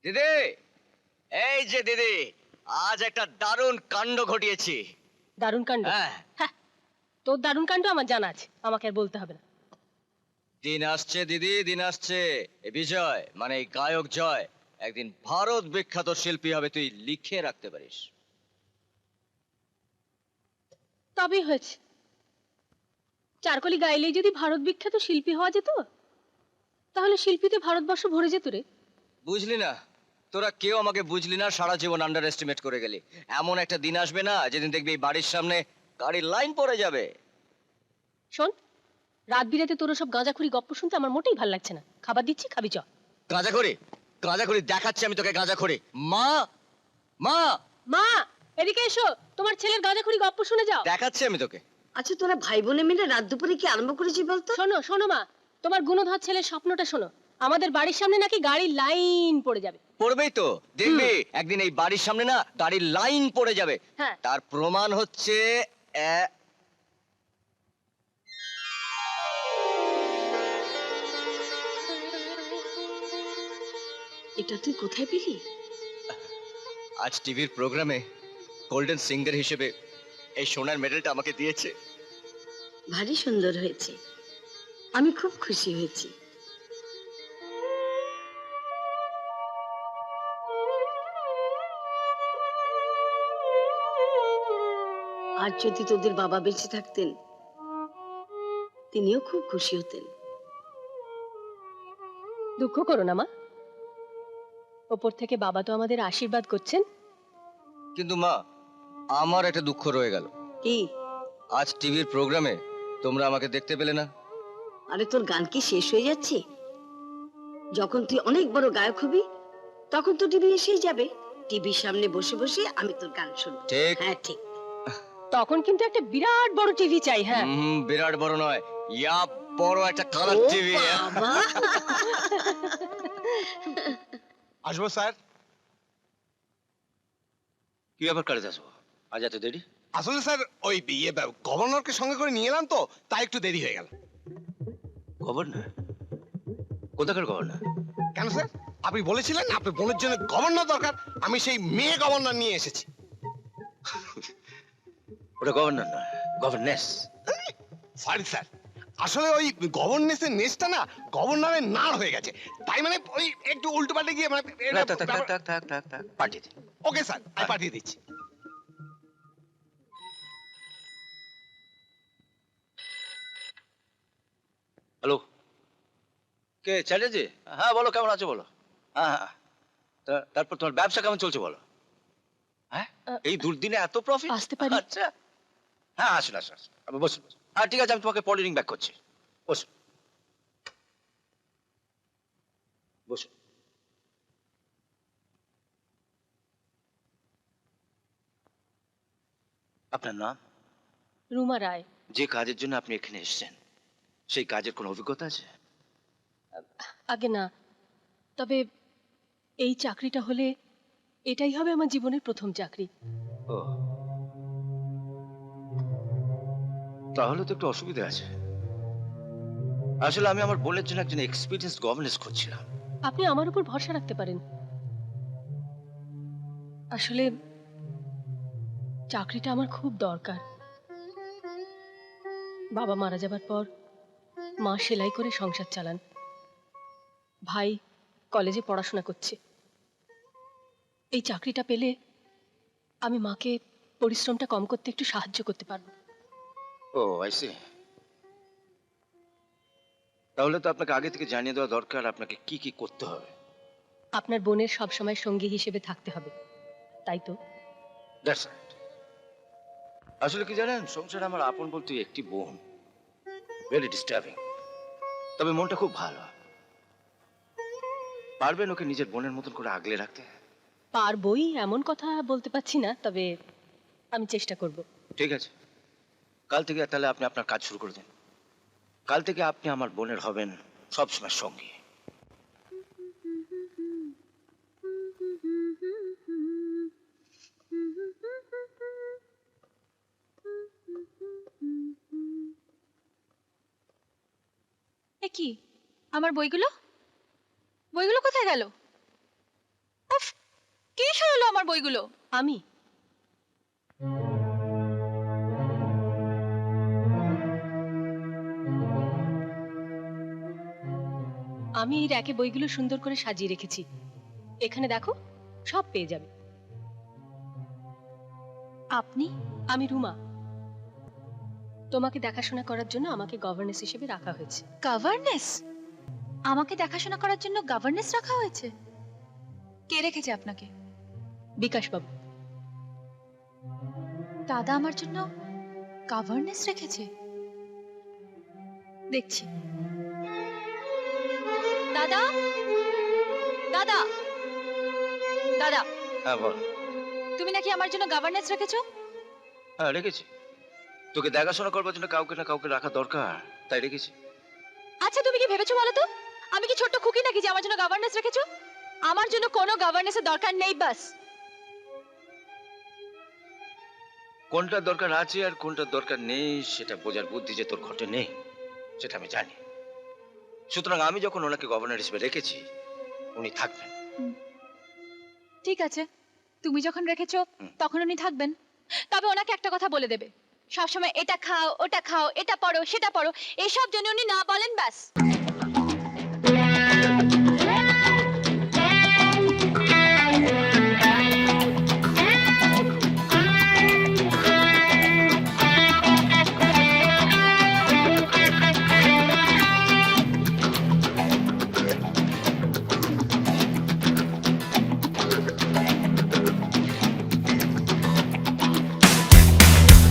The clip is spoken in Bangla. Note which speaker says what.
Speaker 1: দিদি, এই যে দিদি, আজ একটা দারুণ কাণ্ড ঘটিয়েছি।
Speaker 2: দারুণ কাণ্ড?
Speaker 1: হ্যাঁ।
Speaker 2: হ্যাঁ, তোর দারুণ কাণ্ড আমার জানা আছে, আমাকে আর বলতে হবে না।
Speaker 1: দিন আসছে দিদি, দিন আসছে। এ বিজয় মানে এই গায়ক জয় একদিন ভারত বিখ্যাত শিল্পী হবে, তুই লিখে রাখতে পারিস।
Speaker 2: তবেই হয়েছে। চারকলি গাইলেই যদি ভারত বিখ্যাত শিল্পী হওয়া যেত, তাহলে শিল্পীতে ভারতবর্ষ ভরে যেত রে।
Speaker 1: বুঝলি না, তোরা কেউ আমাকে বুঝলি না, সারা জীবন আন্ডার এস্টিমেট করে গেলি। এমন একটা দিন আসবে না যেদিন দেখবি এই বাড়ির সামনে গাড়ির লাইন পড়ে যাবে।
Speaker 2: শোন, রাত বিরাতে তোর সব গাঁজাখুরি গপ্প শুনতে আমার মোটেই ভাল লাগছে না। খাবার দিচ্ছি, খাবি চ।
Speaker 1: গাঁজাখড়ি গাঁজাখড়ি দেখাচ্ছি আমি তোকে, গাঁজাখড়ি। মা, মা,
Speaker 2: মা, এদিকে এসো, তোমার ছেলের গাঁজাখুরি গপ্প শুনে যাও।
Speaker 1: দেখাচ্ছি আমি তোকে।
Speaker 3: আচ্ছা, তোরা ভাই বোনে মিলে রাত দুপুরে কি আরম্ভ করেছিস বলতো?
Speaker 2: শোনো শোনো মা, তোমার গুণধর ছেলের স্বপ্নটা শোনো। আমাদের বাড়ির সামনে নাকি গাড়ির লাইন পড়ে যাবে।
Speaker 1: পড়বেই তো, দেখবি একদিন এই বাড়ির সামনে না গাড়ির লাইন পড়ে যাবে।
Speaker 2: হ্যাঁ।
Speaker 1: তার প্রমাণ হচ্ছে
Speaker 3: এটা তুই কোথায় পেলি?
Speaker 1: আজ টিভির প্রোগ্রামে গোল্ডেন সিঙ্গার হিসেবে এই সোনার মেডেলটা আমাকে দিয়েছে।
Speaker 3: ভারী সুন্দর হয়েছে, আমি খুব খুশি হয়েছি। আর যদি তোদের বাবা বেঁচে থাকতেন, তিনিও খুব খুশি হতেন।
Speaker 2: দুঃখ করো না মা, ওপর থেকে বাবা তো আমাদের আশীর্বাদ করছেন।
Speaker 1: কিন্তু মা, আমার একটা দুঃখ রয়ে গেল।
Speaker 3: কি?
Speaker 1: আজ টিভির প্রোগ্রামে তোমরা আমাকে দেখতে পেলে না।
Speaker 3: আরে তোর গান কি শেষ হয়ে যাচ্ছে? যখন তুই অনেক বড় গায়ক হবি, তখন তো টিভি এসেই যাবে। টিভির সামনে বসে বসে আমি তোর গান শুনবো।
Speaker 1: ঠিক।
Speaker 3: হ্যাঁ, ঠিক।
Speaker 2: তখন কিন্তু একটা বিরাট বড় টিভি চাই। হ্যাঁ,
Speaker 1: বিরাট বড় নয়, ইয়া বড় একটা কালার
Speaker 3: ও
Speaker 1: টিভি।
Speaker 3: বাবা!
Speaker 4: আসবো স্যার।
Speaker 5: কি ব্যাপার কারে আসবো, আজ এত দেরি?
Speaker 4: আসলে স্যার ওই গভর্নরকে সঙ্গে করে নিয়ে এলাম তো, তাই একটু দেরি হয়ে গেল।
Speaker 5: গভর্নর? কোথাকার গভর্নর?
Speaker 4: কেন স্যার, আপনি বলেছিলেন আপনার বোনের জন্য গভর্নর দরকার, আমি সেই মেয়ে গভর্নর নিয়ে এসেছি।
Speaker 5: ওটা গভর্নর নয়, গভর্নেস।
Speaker 4: সরি স্যার, আসলে ওই গভর্নেসের নেসটা না গভর্নরের নাড় হয়ে গেছে, তাই মানে ওই একটু উল্টো পাল্টে গিয়ে মানে
Speaker 5: পাঠিয়ে দিন।
Speaker 4: ওকে স্যার, আমি পাঠিয়ে দিচ্ছি।
Speaker 5: হ্যালো, কে চ্যাটার্জি? হ্যাঁ বলো, কেমন আছো বলো। হ্যাঁ হ্যাঁ, তারপর তোমার ব্যবসা কেমন চলছে বলো। হ্যাঁ, এই দুর্দিনে এত প্রফিট?
Speaker 2: আসতে পারি?
Speaker 5: আচ্ছা, হ্যাঁ আসুন আসুন আসুন, বসুন বসুন। হ্যাঁ ঠিক আছে, আমি তোমাকে পলি রিং ব্যাক করছি। বসুন বসুন। আপনার নাম?
Speaker 2: রুমা রায়।
Speaker 5: যে কাজের জন্য আপনি এখানে এসেছেন, সেই কাজের কোনো অভিজ্ঞতা আছে?
Speaker 2: আগে না, তবে এই চাকরিটা হলে এটাই হবে আমার জীবনের প্রথম চাকরি।
Speaker 5: ও, তাহলে তো একটু অসুবিধা আছে। আসলে আমি আমার বোনের জন্য একজন এক্সপিরিয়েন্স গভর্নেন্স খুঁজছিলাম।
Speaker 2: আপনি আমার উপর ভরসা রাখতে পারেন। আসলে চাকরিটা আমার খুব দরকার। বাবা মারা যাবার পর মা সেলাই করে সংসার চালান, ভাই কলেজে পড়াশোনা করছে। এই চাকরিটা পেলে আমি মাকে পরিশ্রমটা কম করতে একটু সাহায্য করতে পারবো।
Speaker 5: ও আই সি। তাহলে তো আপনাকে আগে থেকে জানিয়ে দেওয়া দরকার আপনাকে কি কি করতে হবে।
Speaker 2: আপনার বোনের সবসময় সঙ্গী হিসেবে থাকতে হবে, তাই তো?
Speaker 5: That's right. আসলে কি জানেন, সংসারে আমার আপন বলতে একটি বোন, ভেরি ডিস্টার্বিং। তবে মনটা খুব ভালো। পারবেন ওকে নিজের বোনের মতন করে আগলে রাখতে?
Speaker 2: পারবই এমন কথা বলতে পারছি না, তবে আমি চেষ্টা করব।
Speaker 5: ঠিক আছে, কাল থেকে তাহলে আপনি আপনার কাজ শুরু করে দিন। কাল থেকে আপনি আমার বোনের হবেন সবসময় সঙ্গী।
Speaker 6: এ কি, আমার বইগুলো বইগুলো কোথায় গেল? আমার বইগুলো?
Speaker 2: আমি আমি এই র্যাকে বইগুলো সুন্দর করে সাজিয়ে রেখেছি। এখানে দেখো, সব পেয়ে যাবে।
Speaker 6: আপনি?
Speaker 2: আমি রুমা। তোমাকে দেখাশোনা করার জন্য আমাকে গভর্নেন্স হিসেবে রাখা হয়েছে।
Speaker 6: গভর্নেন্স? আমাকে দেখাশোনা করার জন্য গভর্নেন্স রাখা হয়েছে? কে রেখেছে আপনাকে?
Speaker 2: বিকাশ বাবু।
Speaker 6: দাদা আমার জন্য গভর্নেন্স রেখেছে? দেখছি। দাদা, দাদা, দাদা,
Speaker 5: হ্যাঁ বল।
Speaker 6: তুমি নাকি আমার জন্য গভর্নেন্স রেখেছো?
Speaker 5: হ্যাঁ রেখেছি, তোকে দেখাশোনা করবার জন্য কাউকে না কাউকে রাখা দরকার, তাই রেখেছি।
Speaker 6: আচ্ছা তুমি কি ভেবেছো বলো তো? আমি কি ছোট্ট খুকি নাকি যে আমার জন্য গভর্নেন্স রেখেছো? আমার জন্য কোনো গভর্নেন্সের দরকার নেই, বাস।
Speaker 5: কোনটার দরকার আছে আর কোনটার দরকার নেই সেটা বোঝার বুদ্ধি যে তোর ঘটে নেই, সেটা আমি জানি। সুতরাং আমি যখন ওনাকে গভর্নর হিসেবে রেখেছি, উনি থাকবেন।
Speaker 6: ঠিক আছে, তুমি যখন রেখেছো তখন উনি থাকবেন। তবে ওনাকে একটা কথা বলে দেবে, সবসময় এটা খাও, ওটা খাও, এটা পড়ো, সেটা পড়ো, এসব জন্য উনি না বলেন, ব্যাস।